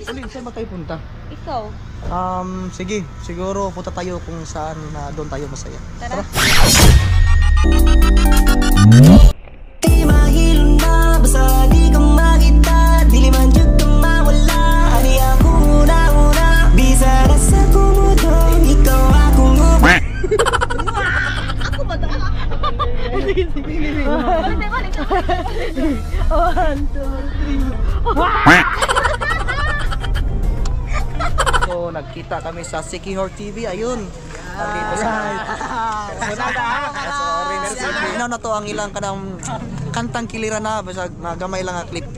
Ulin, saan ba tayo punta? Ikaw. Sige. Siguro punta tayo kung saan na doon tayo masaya. Tara. Di mahilo na, basta di ka makita. Dili man jud ka mawala. Ani ako una-una. Bisa na sa kumudong. Ikaw akong Ako ba ito? Sige. Balik. 1, 2, 3. So, nagkita kami sa Sikihor TV. Ayun. Nandito sa Orange TV. Inaw na to ang ilang kanang kantang kilira na. Basta nagamay lang ang clip.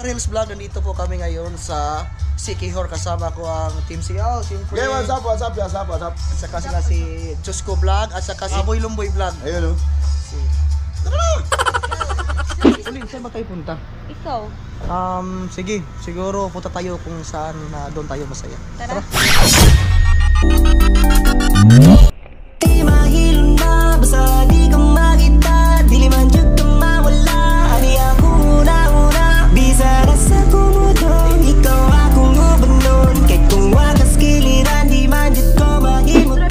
Reels Vlog, nandito po kami ngayon sa Sikihor. Kasama ko ang Team Sial, Team Free. Okay, what's up? At saka sila si Chusco Vlog at saka si Boy Lumboy Vlog. Ayun o. Ulin, saan ba tayo punta? Ikaw. Sige. Siguro punta tayo kung saan na doon tayo masaya. Tara. Di mahilo na, basta di ka makita. Dili man jud ka mawala. Ani ako una-una. Bisa na sa kumudong. Ikaw akong ubanon. Kahit kung wakas kiliran, di man jud ko mahimot.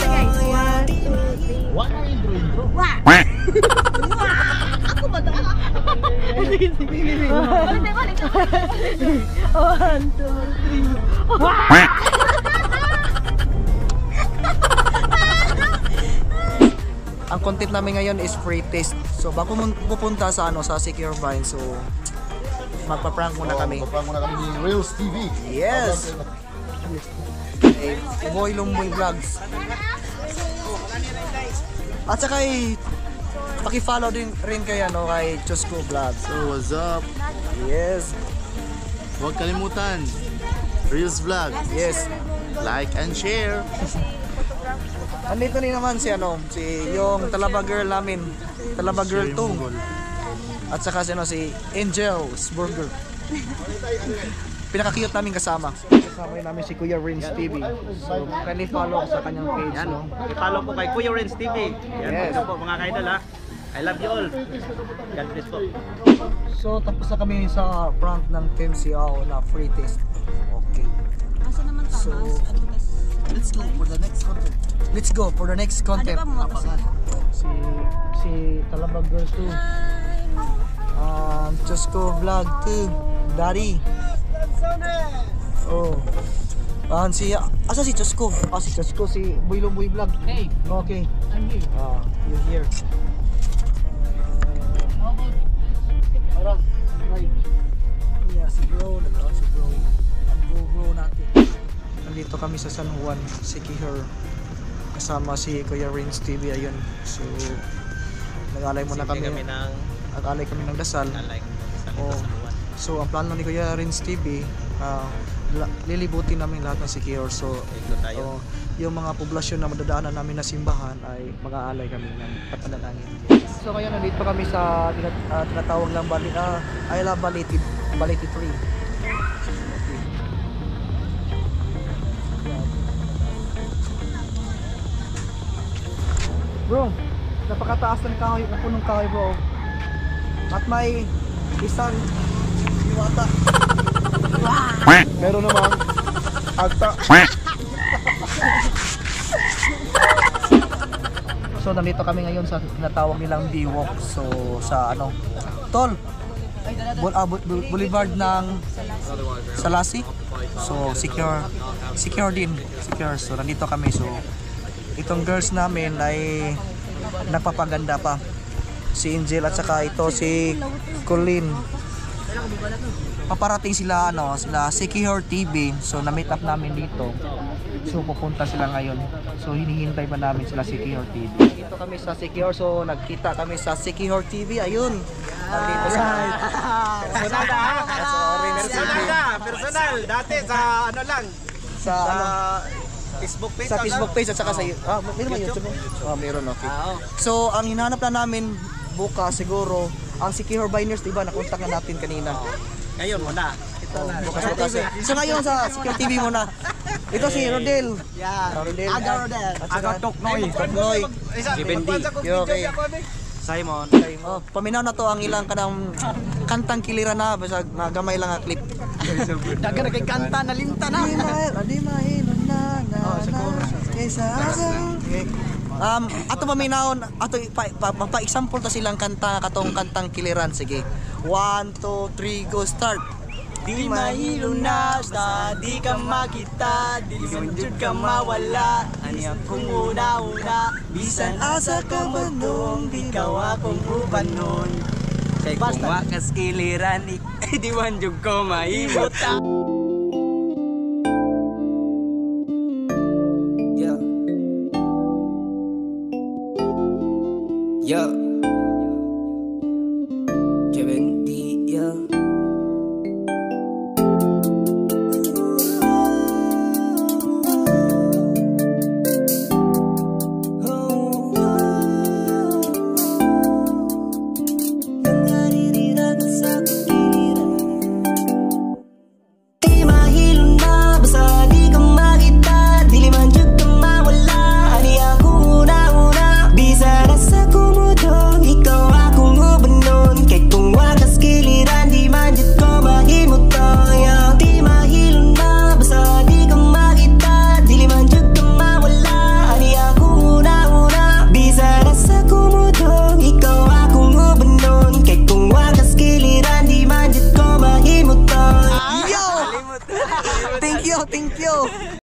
Ako ba ito? Sige. Balik. 1, 2, 3. Ang content namin ngayon is free taste. So bago pupunta sa sa Sikihor Vine, so magpa-prank muna kami. Magpa-prank muna kami ni Reels TV. Yes. Boy Lumboy Vlogs. At saka paki-follow din rin kay kay Chusco Vlogs. So, what's up? Yes. Huwag kalimutan. Reels Vlog. Yes. Like and share. Andito ni naman si yung Talaba Girl namin. Talaba Girl 2. At saka si Angel's Burger. Pinaka-cute namin kasama. Kasama namin si Kuya Rins TV. So, kindly follow sa kanyang page. Yan, i-follow po kay Kuya Renz TV. Yan, Yes. ito po mga ka-idol ha. I love you all. God bless po. So, tapos na kami sa prank ng Team Siao na free taste. Okay. Asa naman tama? So, let's go for the next content. Let's go for the next content. Ano ba mga Si Talaba Girl 2. Chusco Vlog 2. Daddy. Oh. Asa si Chusco? Si Chusco, si Boy Lumboy Vlog. Hey, Okay. I'm here. You're here. Tara, right. Yeah, si bro. Si bro. Ang bro natin. Nandito kami sa San Juan, Sikihor. Kasama si Kuya Rins TV. Ayun. So, nag-alay muna kami. Nag-alay kami ng dasal. Oh. So, ang plano ni Kuya Rins TV, lilibutin namin lahat ng Sikihor. So, yung mga poblasyon na madadaanan namin na simbahan ay mag-aalay kami ng panalangin. So ngayon nandito kami sa tinatawag lang I Love Balete 3. Bro, napakataas ng kahoy, ng punong kahoy bro. At may isang diwata. Meron namang agta. So nandito kami ngayon sa tinatawag nilang B-Walk. So sa Tol, Boulevard ng Salasi. So secure din. So nandito kami. So itong girls namin ay nagpapaganda pa. Si Angel at saka ito si Colleen. Paparating sila sila Sikihor TV. So na-meet up namin dito. So pupunta sila ngayon. So hinihintay pa namin sila Sikihor TV. Dito kami sa Sikihor. So nagkita kami sa Sikihor TV. Ayun. Nandito sa Personal na ha? Personal na. Personal. Dati sa ano lang. sa ano, Facebook page. sa Facebook page at saka sa meron ba YouTube? Meron, okay. So, ang hinahanap na namin bukas siguro ang si Kihor Biners, diba? Nakontak na natin kanina. Ngayon muna. Bukas. So ngayon sa Secure TV muna. Ito si Rodel. Rodel. Rodel. Aga Toknoy. Toknoy. Si Bendy. Okay. Simon. Paminaw na to ang ilang kanang kantang kilira na basta nagamay lang ang clip. Dagan na kay kanta na linta na. Adi mahilon na kaysa ato paminawon ato pa-example ta silang kanta katong kantang kiliran. Sige. 1 2 3 go start. Di mahilong na basta di ka makita, di manjud ka mawala. Ani akong una-una, bisan asa ka manong, di ka akong ubanon. Kay kung wakas kiliran, di manjud ko mahimot. Yo Kevin D, yo